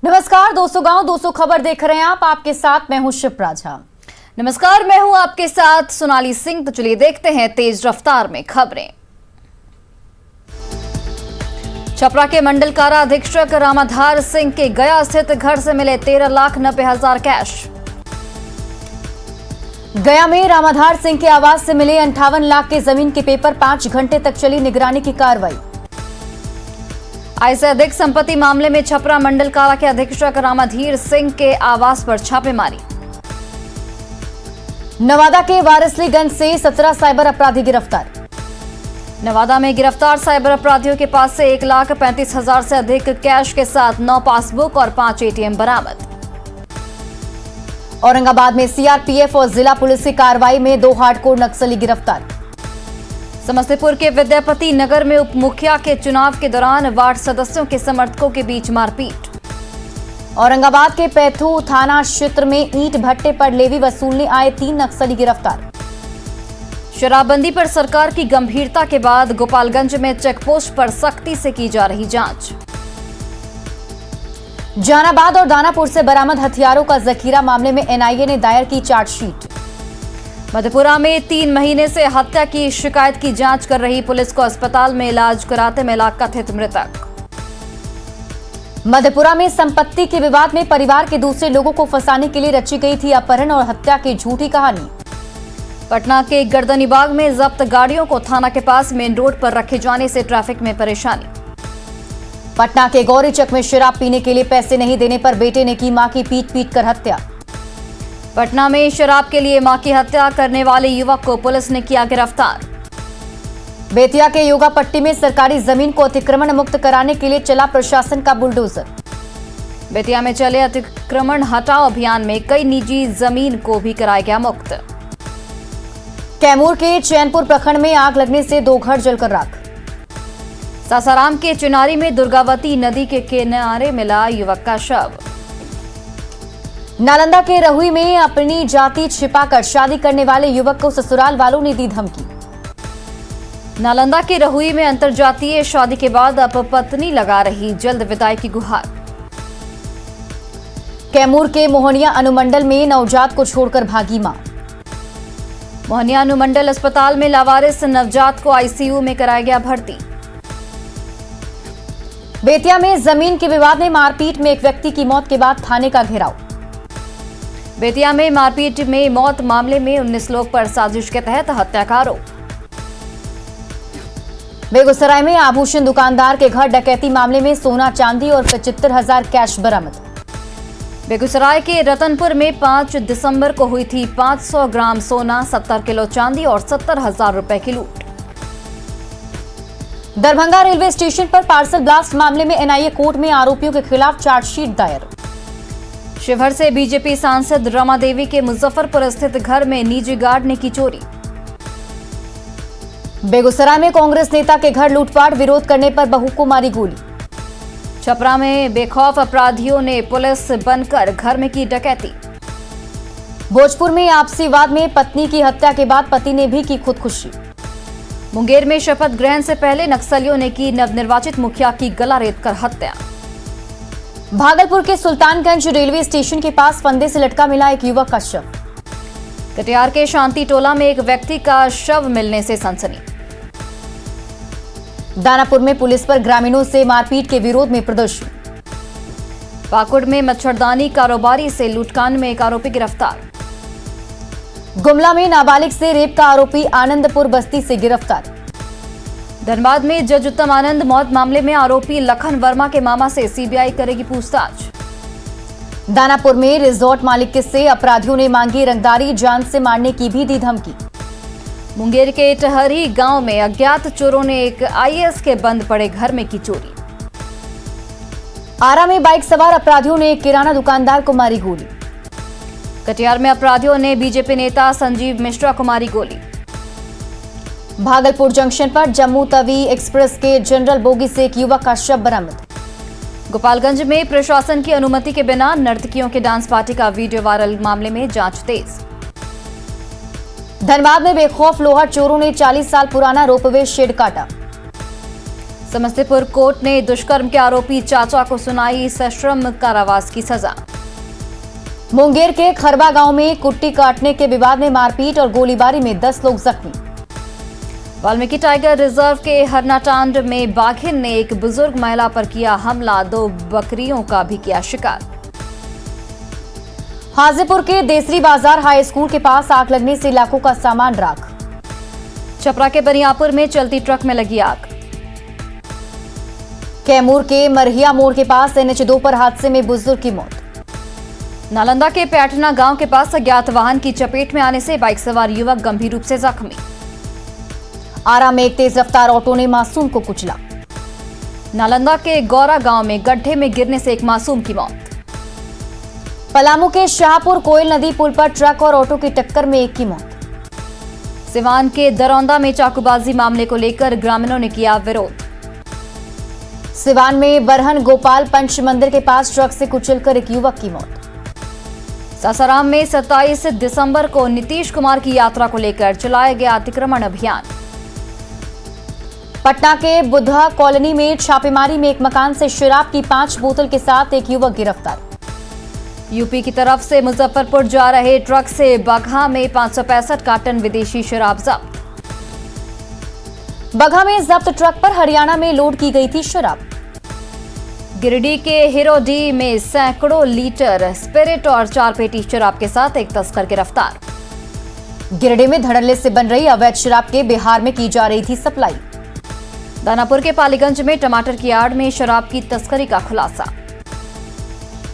नमस्कार, 200 गांव 200 खबर देख रहे हैं आप। आपके साथ मैं हूं शिप्रा झा। नमस्कार, मैं हूं आपके साथ सोनाली सिंह। तो चलिए देखते हैं तेज रफ्तार में खबरें। छपरा के मंडल कारा अधीक्षक रामाधार सिंह के गया स्थित घर से मिले 13,90,000 कैश। गया में रामाधार सिंह के आवास से मिले 58 लाख के जमीन के पेपर। 5 घंटे तक चली निगरानी की कार्रवाई। आय से अधिक संपत्ति मामले में छपरा मंडल कारा के अधीक्षक रामाधीर सिंह के आवास पर छापेमारी। नवादा के वारिसलीगंज से 17 साइबर अपराधी गिरफ्तार। नवादा में गिरफ्तार साइबर अपराधियों के पास से 1,35,000 से अधिक कैश के साथ 9 पासबुक और 5 एटीएम बरामद। औरंगाबाद में सीआरपीएफ और जिला पुलिस की कार्रवाई में 2 हार्डकोर नक्सली गिरफ्तार। समस्तीपुर के विद्यापति नगर में उप मुखिया के चुनाव के दौरान वार्ड सदस्यों के समर्थकों के बीच मारपीट। औरंगाबाद के पैथू थाना क्षेत्र में ईंट भट्टे पर लेवी वसूलने आए 3 नक्सली गिरफ्तार। शराबबंदी पर सरकार की गंभीरता के बाद गोपालगंज में चेकपोस्ट पर सख्ती से की जा रही जांच। जहानाबाद और दानापुर से बरामद हथियारों का जखीरा मामले में एनआईए ने दायर की चार्जशीट। मधेपुरा में 3 महीने से हत्या की शिकायत की जांच कर रही पुलिस को अस्पताल में इलाज कराते मिला कथित मृतक। मधेपुरा में संपत्ति के विवाद में परिवार के दूसरे लोगों को फंसाने के लिए रची गई थी अपहरण और हत्या की झूठी कहानी। पटना के गर्दनीबाग में जब्त गाड़ियों को थाना के पास मेन रोड पर रखे जाने से ट्रैफिक में परेशानी। पटना के गौरीचक में शराब पीने के लिए पैसे नहीं देने पर बेटे ने की मां की पीट कर हत्या। पटना में शराब के लिए मां की हत्या करने वाले युवक को पुलिस ने किया गिरफ्तार। बेतिया के योगा पट्टी में सरकारी जमीन को अतिक्रमण मुक्त कराने के लिए चला प्रशासन का बुलडोजर। बेतिया में चले अतिक्रमण हटाओ अभियान में कई निजी जमीन को भी कराया गया मुक्त। कैमूर के चैनपुर प्रखंड में आग लगने से 2 घर जलकर राख। सासाराम के चुनारी में दुर्गावती नदी के किनारे मिला युवक का शव। नालंदा के रहुई में अपनी जाति छिपाकर शादी करने वाले युवक को ससुराल वालों ने दी धमकी। नालंदा के रहुई में अंतरजातीय शादी के बाद अब पत्नी लगा रही जल्द विदाई की गुहार। कैमूर के मोहनिया अनुमंडल में नवजात को छोड़कर भागी मां। मोहनिया अनुमंडल अस्पताल में लावारिस नवजात को आईसीयू में कराया गया भर्ती। बेतिया में जमीन के विवाद में मारपीट में एक व्यक्ति की मौत के बाद थाने का घेराव। बेतिया में मारपीट में मौत मामले में 19 लोग पर साजिश के तहत हत्या का आरोप। बेगूसराय में आभूषण दुकानदार के घर डकैती मामले में सोना चांदी और 75,000 कैश बरामद। बेगूसराय के रतनपुर में 5 दिसंबर को हुई थी 500 ग्राम सोना, 70 किलो चांदी और 70,000 रुपए की लूट। दरभंगा रेलवे स्टेशन पर पार्सल ब्लास्ट मामले में एनआईए कोर्ट में आरोपियों के खिलाफ चार्जशीट दायर। शिवहर से बीजेपी सांसद रमा देवी के मुजफ्फरपुर स्थित घर में निजी गार्ड ने की चोरी। बेगूसराय में कांग्रेस नेता के घर लूटपाट, विरोध करने पर बहू को मारी गोली। छपरा में बेखौफ अपराधियों ने पुलिस बनकर घर में की डकैती। भोजपुर में आपसी वाद में पत्नी की हत्या के बाद पति ने भी की खुदकुशी। मुंगेर में शपथ ग्रहण से पहले नक्सलियों ने की नवनिर्वाचित मुखिया की गला रेतकर हत्या। भागलपुर के सुल्तानगंज रेलवे स्टेशन के पास फंदे से लटका मिला एक युवक का शव। कटिहार के शांति टोला में एक व्यक्ति का शव मिलने से सनसनी। दानापुर में पुलिस पर ग्रामीणों से मारपीट के विरोध में प्रदर्शन। पाकुड़ में मच्छरदानी कारोबारी से लूटकांड में एक आरोपी गिरफ्तार। गुमला में नाबालिग से रेप का आरोपी आनंदपुर बस्ती से गिरफ्तार। धनबाद में जज उत्तम आनंद मौत मामले में आरोपी लखन वर्मा के मामा से सीबीआई करेगी पूछताछ। दानापुर में रिजॉर्ट मालिक से अपराधियों ने मांगी रंगदारी, जान से मारने की भी दी धमकी। मुंगेर के टहरी गांव में अज्ञात चोरों ने एक आईएएस के बंद पड़े घर में की चोरी। आरा में बाइक सवार अपराधियों ने एक किराना दुकानदार को मारी गोली। कटिहार में अपराधियों ने बीजेपी नेता संजीव मिश्रा को मारी गोली। भागलपुर जंक्शन पर जम्मू तवी एक्सप्रेस के जनरल बोगी से एक युवक का शव बरामद। गोपालगंज में प्रशासन की अनुमति के बिना नर्तकियों के डांस पार्टी का वीडियो वायरल मामले में जांच तेज। धनबाद में बेखौफ लोहार चोरों ने 40 साल पुराना रोपवे शेड काटा। समस्तीपुर कोर्ट ने दुष्कर्म के आरोपी चाचा को सुनाई सश्रम कारावास की सजा। मुंगेर के खरबा गांव में कुट्टी काटने के विवाद में मारपीट और गोलीबारी में 10 लोग जख्मी। वाल्मीकि टाइगर रिजर्व के हरनाटांड में बाघिन ने एक बुजुर्ग महिला पर किया हमला, 2 बकरियों का भी किया शिकार। हाजीपुर के देसरी बाजार हाई स्कूल के पास आग लगने से लाखों का सामान राख। छपरा के बनियापुर में चलती ट्रक में लगी आग। कैमूर के मरहिया मोड़ के पास NH2 पर हादसे में बुजुर्ग की मौत। नालंदा के पैठना गांव के पास अज्ञात वाहन की चपेट में आने से बाइक सवार युवक गंभीर रूप से जख्मी। आरा में एक तेज रफ्तार ऑटो ने मासूम को कुचला। नालंदा के गौरा गांव में गड्ढे में गिरने से एक मासूम की मौत। पलामू के शाहपुर कोयल नदी पुल पर ट्रक और ऑटो की टक्कर में एक की मौत। सिवान के दरौंदा में चाकूबाजी मामले को लेकर ग्रामीणों ने किया विरोध। सिवान में बरहन गोपाल पंच मंदिर के पास ट्रक से कुचलकर एक युवक की मौत। सासाराम में 27 दिसंबर को नीतीश कुमार की यात्रा को लेकर चलाया गया अतिक्रमण अभियान। पटना के बुद्धा कॉलोनी में छापेमारी में एक मकान से शराब की 5 बोतल के साथ एक युवक गिरफ्तार। यूपी की तरफ से मुजफ्फरपुर जा रहे ट्रक से बगहा में 565 कार्टन विदेशी शराब जब्त। बगहा में जब्त ट्रक पर हरियाणा में लोड की गई थी शराब। गिरिडीह के हिरोडी में सैकड़ों लीटर स्पिरिट और 4 पेटी शराब के साथ एक तस्कर गिरफ्तार। गिरिडीह में धड़ल्ले से बन रही अवैध शराब के बिहार में की जा रही थी सप्लाई। दानापुर के पालीगंज में टमाटर की आड़ में शराब की तस्करी का खुलासा।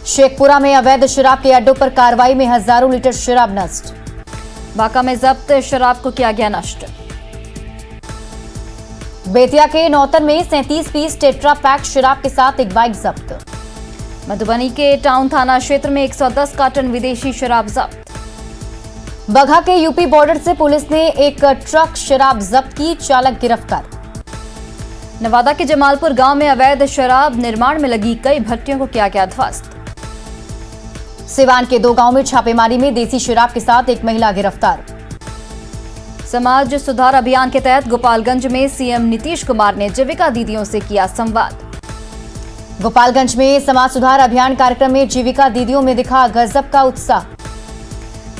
शेखपुरा में अवैध शराब के अड्डों पर कार्रवाई में हजारों लीटर शराब नष्ट। बांका में जब्त शराब को किया गया नष्ट। बेतिया के नौतन में 37 पीस टेट्रा पैक शराब के साथ एक बाइक जब्त। मधुबनी के टाउन थाना क्षेत्र में 110 कार्टन विदेशी शराब जब्त। बगहा के यूपी बॉर्डर से पुलिस ने एक ट्रक शराब जब्त की, चालक गिरफ्तार। नवादा के जमालपुर गांव में अवैध शराब निर्माण में लगी कई भट्टियों को किया गया ध्वस्त। सिवान के 2 गांव में छापेमारी में देसी शराब के साथ एक महिला गिरफ्तार। समाज सुधार अभियान के तहत गोपालगंज में सीएम नीतीश कुमार ने जीविका दीदियों से किया संवाद। गोपालगंज में समाज सुधार अभियान कार्यक्रम में जीविका दीदियों में दिखा गजब का उत्साह।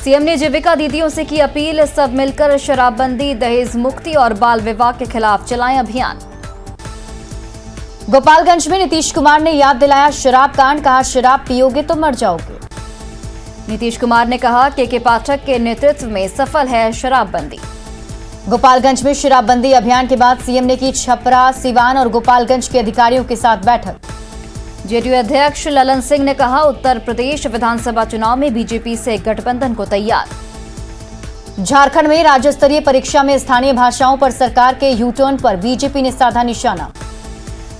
सीएम ने जीविका दीदियों से की अपील, सब मिलकर शराबबंदी, दहेज मुक्ति और बाल विवाह के खिलाफ चलाएं अभियान। गोपालगंज में नीतीश कुमार ने याद दिलाया शराब कांड, कहा शराब पियोगे तो मर जाओगे। नीतीश कुमार ने कहा के पाठक के नेतृत्व में सफल है शराबबंदी। गोपालगंज में शराबबंदी अभियान के बाद सीएम ने की छपरा, सिवान और गोपालगंज के अधिकारियों के साथ बैठक। जेडीयू अध्यक्ष ललन सिंह ने कहा उत्तर प्रदेश विधानसभा चुनाव में बीजेपी से गठबंधन को तैयार। झारखंड में राज्य स्तरीय परीक्षा में स्थानीय भाषाओं पर सरकार के यूटर्न पर बीजेपी ने साधा निशाना।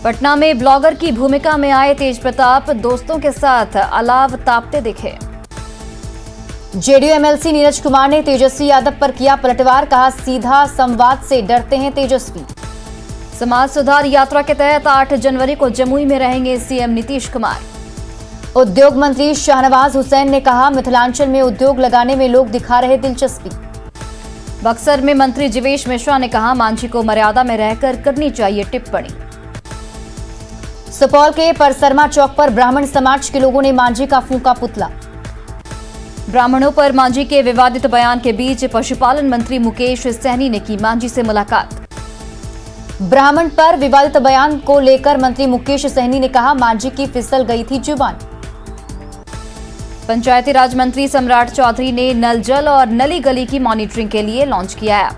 पटना में ब्लॉगर की भूमिका में आए तेज प्रताप दोस्तों के साथ अलाव तापते दिखे। जेडीयू एमएलसी नीरज कुमार ने तेजस्वी यादव पर किया पलटवार, कहा सीधा संवाद से डरते हैं तेजस्वी। समाज सुधार यात्रा के तहत 8 जनवरी को जमुई में रहेंगे सीएम नीतीश कुमार। उद्योग मंत्री शाहनवाज हुसैन ने कहा मिथिलांचल में उद्योग लगाने में लोग दिखा रहे दिलचस्पी। बक्सर में मंत्री जीवेश मिश्रा ने कहा मांझी को मर्यादा में रहकर करनी चाहिए टिप्पणी। सुपौल के परसरमा चौक पर ब्राह्मण समाज के लोगों ने मांझी का फूंका पुतला। ब्राह्मणों पर मांझी के विवादित बयान के बीच पशुपालन मंत्री मुकेश सहनी ने की मांझी से मुलाकात। ब्राह्मण पर विवादित बयान को लेकर मंत्री मुकेश सहनी ने कहा मांझी की फिसल गई थी जुबान। पंचायती राज मंत्री सम्राट चौधरी ने नल जल और नली गली की मॉनिटरिंग के लिए लॉन्च किया ऐप।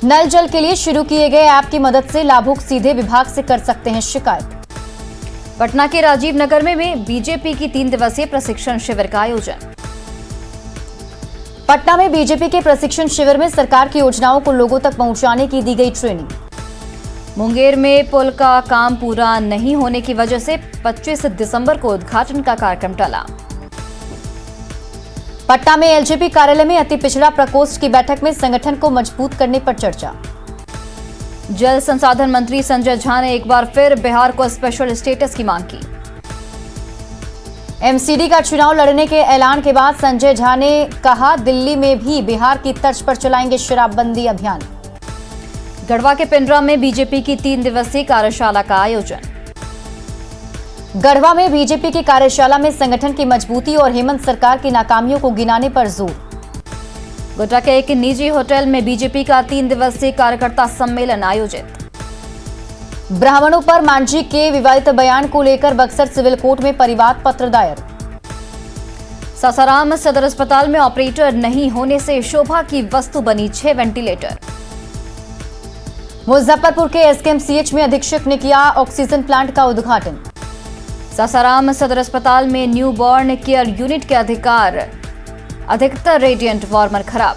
नल जल के लिए शुरू किए गए ऐप की मदद से लाभुक सीधे विभाग से कर सकते हैं शिकायत। पटना के राजीव नगर में बीजेपी की 3 दिवसीय प्रशिक्षण शिविर का आयोजन। पटना में बीजेपी के प्रशिक्षण शिविर में सरकार की योजनाओं को लोगों तक पहुंचाने की दी गई ट्रेनिंग। मुंगेर में पुल का काम पूरा नहीं होने की वजह से 25 दिसंबर को उद्घाटन का कार्यक्रम टला। पटना में एलजेपी कार्यालय में अति पिछड़ा प्रकोष्ठ की बैठक में संगठन को मजबूत करने पर चर्चा। जल संसाधन मंत्री संजय झा ने एक बार फिर बिहार को स्पेशल स्टेटस की मांग की। एमसीडी का चुनाव लड़ने के ऐलान के बाद संजय झा ने कहा दिल्ली में भी बिहार की तर्ज पर चलाएंगे शराबबंदी अभियान। गढ़वा के पिंडरा में बीजेपी की 3 दिवसीय कार्यशाला का आयोजन। गढ़वा में बीजेपी की कार्यशाला में संगठन की मजबूती और हेमंत सरकार की नाकामियों को गिनाने पर जोर। गोड्डा के एक निजी होटल में बीजेपी का 3 दिवसीय कार्यकर्ता सम्मेलन आयोजित। ब्राह्मणों पर मांझी के विवादित बयान को लेकर बक्सर सिविल कोर्ट में परिवाद पत्र दायर। सासाराम सदर अस्पताल में ऑपरेटर नहीं होने से शोभा की वस्तु बनी 6 वेंटिलेटर। मुजफ्फरपुर के एसकेएमसीएच में अधीक्षक ने किया ऑक्सीजन प्लांट का उद्घाटन। सासाराम सदर अस्पताल में न्यू बॉर्न केयर यूनिट के अधिकतर रेडिएंट वार्मर खराब।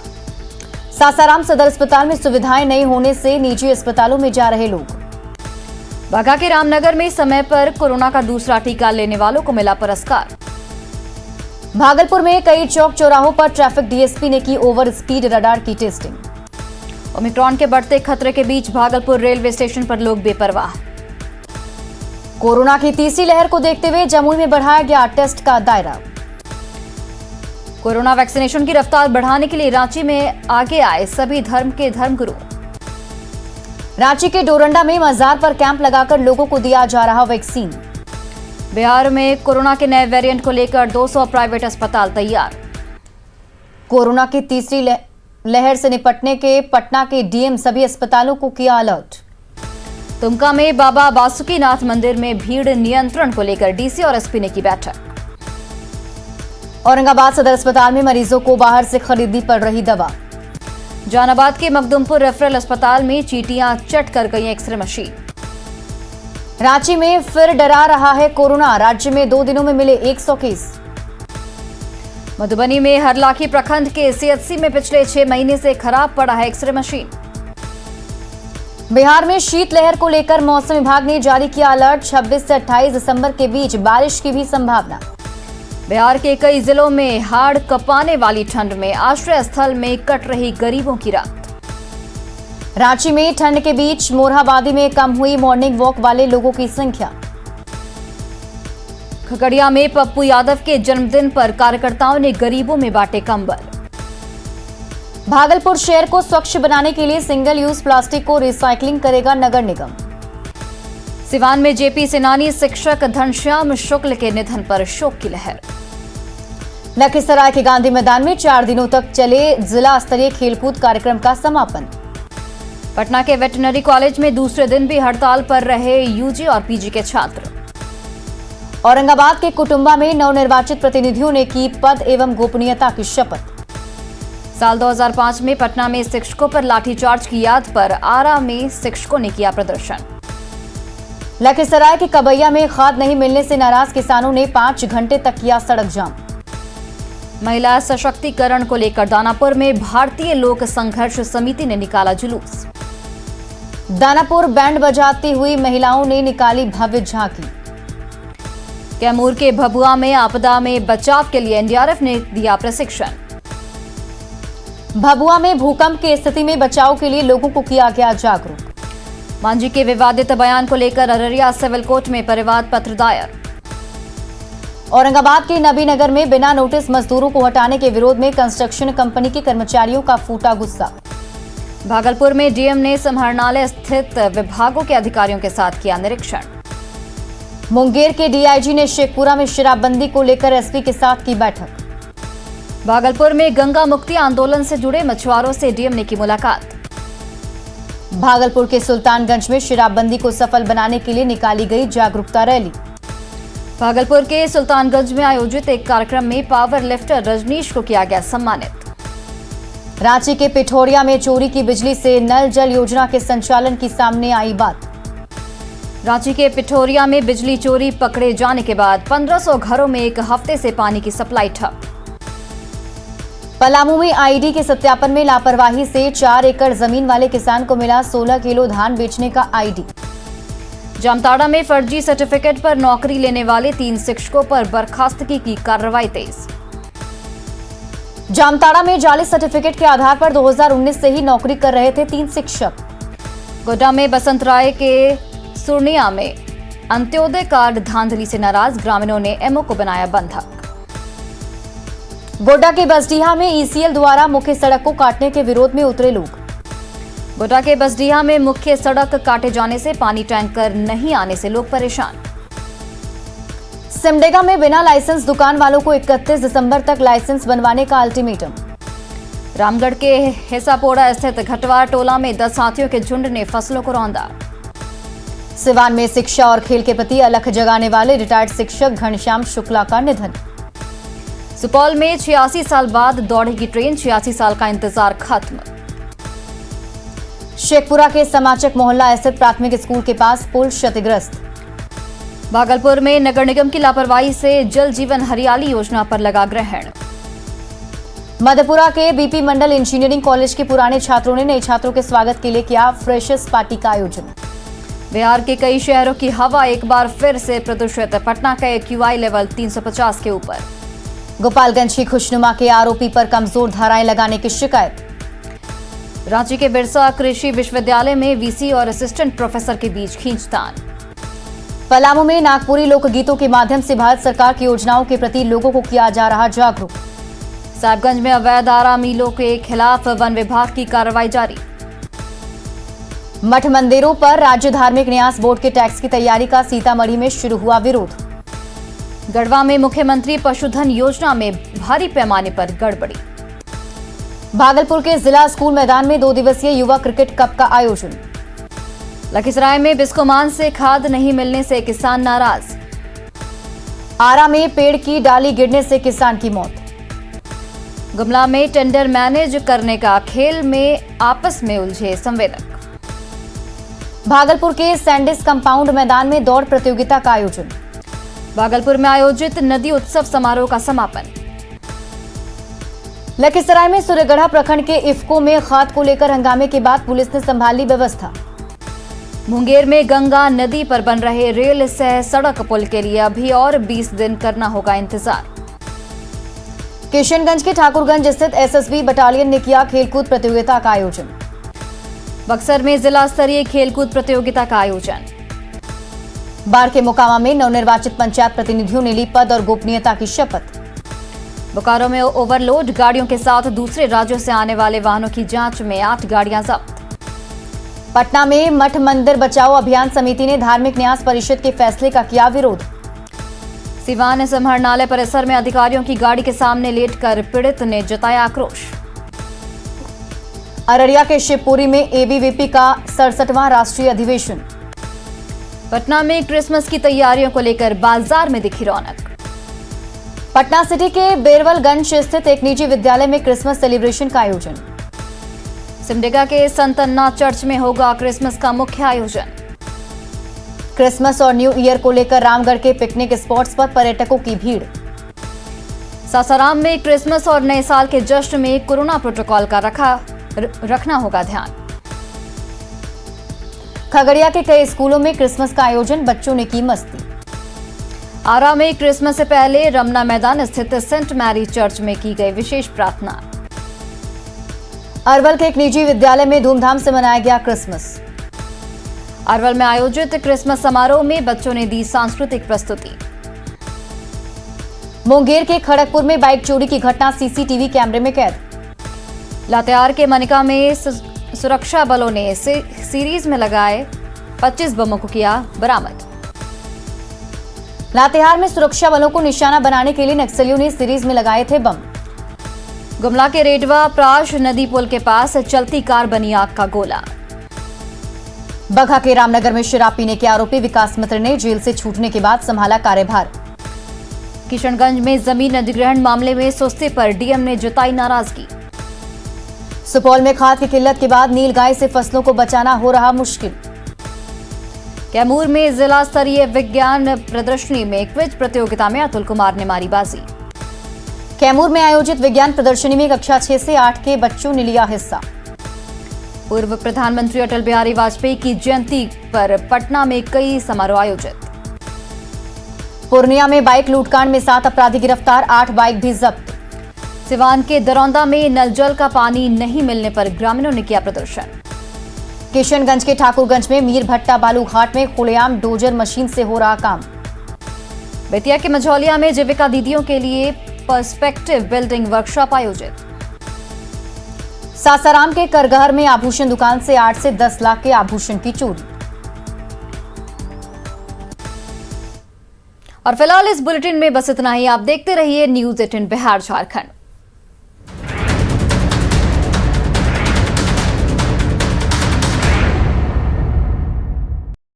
सासाराम सदर अस्पताल में सुविधाएं नहीं होने से निजी अस्पतालों में जा रहे लोग। बाघा के रामनगर में समय पर कोरोना का दूसरा टीका लेने वालों को मिला पुरस्कार। भागलपुर में कई चौक चौराहों पर ट्रैफिक डीएसपी ने की ओवर स्पीड रडार की टेस्टिंग। ओमिक्रॉन के बढ़ते खतरे के बीच भागलपुर रेलवे स्टेशन पर लोग बेपरवाह। कोरोना की तीसरी लहर को देखते हुए जमुई में बढ़ाया गया टेस्ट का दायरा। कोरोना वैक्सीनेशन की रफ्तार बढ़ाने के लिए रांची में आगे आए सभी धर्म के धर्मगुरु। रांची के डोरंडा में मजार पर कैंप लगाकर लोगों को दिया जा रहा वैक्सीन। बिहार में कोरोना के नए वेरिएंट को लेकर 200 प्राइवेट अस्पताल तैयार। कोरोना की तीसरी लहर से निपटने के पटना के डीएम सभी अस्पतालों को किया अलर्ट। दुमका में बाबा बासुकीनाथ मंदिर में भीड़ नियंत्रण को लेकर डीसी और एसपी ने की बैठक। औरंगाबाद सदर अस्पताल में मरीजों को बाहर से खरीदनी पड़ रही दवा। जहानाबाद के मखदुमपुर रेफरल अस्पताल में चींटियां चट कर गई एक्सरे मशीन। रांची में फिर डरा रहा है कोरोना, राज्य में 2 दिनों में मिले 100 केस। मधुबनी में हरलाखी प्रखंड के सीएचसी में पिछले 6 महीने से खराब पड़ा है एक्सरे मशीन। बिहार में शीतलहर को लेकर मौसम विभाग ने जारी किया अलर्ट। 26 से 28 दिसंबर के बीच बारिश की भी संभावना। बिहार के कई जिलों में हाड़ कपाने वाली ठंड में आश्रय स्थल में कट रही गरीबों की रात। रांची में ठंड के बीच मोरहाबादी में कम हुई मॉर्निंग वॉक वाले लोगों की संख्या। खगड़िया में पप्पू यादव के जन्मदिन पर कार्यकर्ताओं ने गरीबों में बांटे कंबल। भागलपुर शहर को स्वच्छ बनाने के लिए सिंगल यूज प्लास्टिक को रिसाइकलिंग करेगा नगर निगम। सिवान में जेपी सेनानी शिक्षक घनश्याम शुक्ल के निधन पर शोक की लहर। लखीसराय के गांधी मैदान में 4 दिनों तक चले जिला स्तरीय खेलकूद कार्यक्रम का समापन। पटना के वेटरनरी कॉलेज में दूसरे दिन भी हड़ताल पर रहे यूजी और पीजी के छात्र। औरंगाबाद के कुटुंबा में नवनिर्वाचित प्रतिनिधियों ने की पद एवं गोपनीयता की शपथ। साल 2005 में पटना में शिक्षकों पर लाठीचार्ज की याद पर आरा में शिक्षकों ने किया प्रदर्शन। लखीसराय के कबैया में खाद नहीं मिलने से नाराज किसानों ने 5 घंटे तक किया सड़क जाम। महिला सशक्तिकरण को लेकर दानापुर में भारतीय लोक संघर्ष समिति ने निकाला जुलूस। दानापुर बैंड बजाती हुई महिलाओं ने निकाली भव्य झांकी। कैमूर के भभुआ में आपदा में बचाव के लिए एनडीआरएफ ने दिया प्रशिक्षण। भभुआ में भूकंप की स्थिति में बचाव के लिए लोगों को किया गया जागरूक। मांझी के विवादित बयान को लेकर अररिया सिविल कोर्ट में परिवाद पत्र दायर। औरंगाबाद के नबीनगर में बिना नोटिस मजदूरों को हटाने के विरोध में कंस्ट्रक्शन कंपनी के कर्मचारियों का फूटा गुस्सा। भागलपुर में डीएम ने समाहरणालय स्थित विभागों के अधिकारियों के साथ किया निरीक्षण। मुंगेर के डीआईजी ने शेखपुरा में शराबबंदी को लेकर एसपी के साथ की बैठक। भागलपुर में गंगा मुक्ति आंदोलन से जुड़े मछुआरों से डीएम ने की मुलाकात। भागलपुर के सुल्तानगंज में शराबबंदी को सफल बनाने के लिए निकाली गई जागरूकता रैली। भागलपुर के सुल्तानगंज में आयोजित एक कार्यक्रम में पावर लिफ्टर रजनीश को किया गया सम्मानित। रांची के पिठोरिया में चोरी की बिजली से नल जल योजना के संचालन की सामने आई बात। रांची के पिठोरिया में बिजली चोरी पकड़े जाने के बाद 1500 घरों में एक हफ्ते से पानी की सप्लाई ठप। पलामू में आईडी के सत्यापन में लापरवाही से 4 एकड़ जमीन वाले किसान को मिला 16 किलो धान बेचने का आईडी। जामताड़ा में फर्जी सर्टिफिकेट पर नौकरी लेने वाले 3 शिक्षकों पर बर्खास्तगी की कार्रवाई तेज। जामताड़ा में जाली सर्टिफिकेट के आधार पर 2019 से ही नौकरी कर रहे थे 3 शिक्षक। गोड्डा में बसंत राय के सुर्निया में अंत्योदय कार्ड धांधली से नाराज ग्रामीणों ने एमओ को बनाया बंधक। गोड्डा के बसडीहा में ईसीएल द्वारा मुख्य सड़क को काटने के विरोध में उतरे लोग। कोटा के बसडीहा में मुख्य सड़क काटे जाने से पानी टैंकर नहीं आने से लोग परेशान। सिमडेगा में बिना लाइसेंस दुकान वालों को 31 दिसंबर तक लाइसेंस बनवाने का अल्टीमेटम। रामगढ़ के हेसापोड़ा स्थित घटवार टोला में 10 हाथियों के झुंड ने फसलों को रौंदा। सिवान में शिक्षा और खेल के प्रति अलख जगाने वाले रिटायर्ड शिक्षक घनश्याम शुक्ला का निधन। सुपौल में 86 साल बाद दौड़ेगी ट्रेन, 86 साल का इंतजार खत्म। शेखपुरा के समाचक मोहल्ला स्थित प्राथमिक स्कूल के पास पुल क्षतिग्रस्त। भागलपुर में नगर निगम की लापरवाही से जल जीवन हरियाली योजना पर लगा ग्रहण। मधेपुरा के बीपी मंडल इंजीनियरिंग कॉलेज के पुराने छात्रों ने नए छात्रों के स्वागत के लिए किया फ्रेशर्स पार्टी का आयोजन। बिहार के कई शहरों की हवा एक बार फिर से प्रदूषित, पटना का AQI लेवल 350 के ऊपर। गोपालगंज की खुशनुमा के आरोपी पर कमजोर धाराएं लगाने की शिकायत। रांची के बिरसा कृषि विश्वविद्यालय में वीसी और असिस्टेंट प्रोफेसर के बीच खींचतान। पलामू में नागपुरी लोकगीतों के माध्यम से भारत सरकार की योजनाओं के प्रति लोगों को किया जा रहा जागरूक। साहिबगंज में अवैध आरा मिलों के खिलाफ वन विभाग की कार्रवाई जारी। मठ मंदिरों पर राज्य धार्मिक न्यास बोर्ड के टैक्स की तैयारी का सीतामढ़ी में शुरू हुआ विरोध। गढ़वा में मुख्यमंत्री पशुधन योजना में भारी पैमाने पर गड़बड़ी। भागलपुर के जिला स्कूल मैदान में 2 दिवसीय युवा क्रिकेट कप का आयोजन। लखीसराय में बिस्कोमान से खाद नहीं मिलने से किसान नाराज। आरा में पेड़ की डाली गिरने से किसान की मौत। गुमला में टेंडर मैनेज करने का खेल में आपस में उलझे संवेदक। भागलपुर के सैंडिस कंपाउंड मैदान में दौड़ प्रतियोगिता का आयोजन। भागलपुर में आयोजित नदी उत्सव समारोह का समापन। लखीसराय में सूर्यगढ़ा प्रखंड के इफ्को में खाद को लेकर हंगामे के बाद पुलिस ने संभाली व्यवस्था। मुंगेर में गंगा नदी पर बन रहे रेल सह सड़क पुल के लिए अभी और 20 दिन करना होगा इंतजार। किशनगंज के ठाकुरगंज स्थित एसएसबी बटालियन ने किया खेलकूद प्रतियोगिता का आयोजन। बक्सर में जिला स्तरीय खेलकूद प्रतियोगिता का आयोजन। बाढ़ के मोकामा में नवनिर्वाचित पंचायत प्रतिनिधियों ने ली पद और गोपनीयता की शपथ। बोकारो में ओवरलोड गाड़ियों के साथ दूसरे राज्यों से आने वाले वाहनों की जांच में 8 गाड़ियां जब्त। पटना में मठ मंदिर बचाओ अभियान समिति ने धार्मिक न्यास परिषद के फैसले का किया विरोध। सिवान समाहरणालय परिसर में अधिकारियों की गाड़ी के सामने लेटकर पीड़ित ने जताया आक्रोश। अररिया के शिवपुरी में एबीवीपी का 67वां राष्ट्रीय अधिवेशन। पटना में क्रिसमस की तैयारियों को लेकर बाजार में दिखी रौनक। पटना सिटी के बेरवलगंज स्थित एक निजी विद्यालय में क्रिसमस सेलिब्रेशन का आयोजन। सिमडेगा के संत अन्ना चर्च में होगा क्रिसमस का मुख्य आयोजन। क्रिसमस और न्यू ईयर को लेकर रामगढ़ के पिकनिक स्पॉट्स पर पर्यटकों की भीड़। सासाराम में क्रिसमस और नए साल के जश्न में कोरोना प्रोटोकॉल का रखना होगा ध्यान। खगड़िया के कई स्कूलों में क्रिसमस का आयोजन, बच्चों ने की मस्ती। आरा में क्रिसमस से पहले रमना मैदान स्थित सेंट मैरी चर्च में की गई विशेष प्रार्थना। अरवल के एक निजी विद्यालय में धूमधाम से मनाया गया क्रिसमस। अरवल में आयोजित क्रिसमस समारोह में बच्चों ने दी सांस्कृतिक प्रस्तुति। मुंगेर के खड़गपुर में बाइक चोरी की घटना सीसीटीवी कैमरे में कैद। लातेहार के मनिका में सुरक्षा बलों ने सीरीज में लगाए 25 बमों को किया बरामद। लातेहार में सुरक्षा बलों को निशाना बनाने के लिए नक्सलियों ने सीरीज में लगाए थे बम। गुमला के रेडवा प्राश नदी पुल के पास चलती कार बनी आग का गोला। बगहा के रामनगर में शराब पीने के आरोपी विकास मित्र ने जेल से छूटने के बाद संभाला कार्यभार। किशनगंज में जमीन अधिग्रहण मामले में सुस्ती पर डीएम ने जताई नाराजगी। सुपौल में खाद की किल्लत के बाद नीलगाय से फसलों को बचाना हो रहा मुश्किल। कैमूर में जिला स्तरीय विज्ञान प्रदर्शनी में क्विज प्रतियोगिता में अतुल कुमार ने मारी बाजी। कैमूर में आयोजित विज्ञान प्रदर्शनी में कक्षा 6 से 8 के बच्चों ने लिया हिस्सा। पूर्व प्रधानमंत्री अटल बिहारी वाजपेयी की जयंती पर पटना में कई समारोह आयोजित। पूर्णिया में बाइक लूटकांड में 7 अपराधी गिरफ्तार, 8 बाइक भी जब्त। सिवान के दरौंदा में नल जल का पानी नहीं मिलने पर ग्रामीणों ने किया प्रदर्शन। किशनगंज के ठाकुरगंज में मीर भट्टा बालू घाट में खुलेआम डोजर मशीन से हो रहा काम। बेतिया के मझौलिया में जीविका दीदियों के लिए पर्सपेक्टिव बिल्डिंग वर्कशॉप आयोजित। सासाराम के करगहर में आभूषण दुकान से 8 से 10 लाख के आभूषण की चोरी। और फिलहाल इस बुलेटिन में बस इतना ही। आप देखते रहिए न्यूज़ 18 बिहार झारखंड।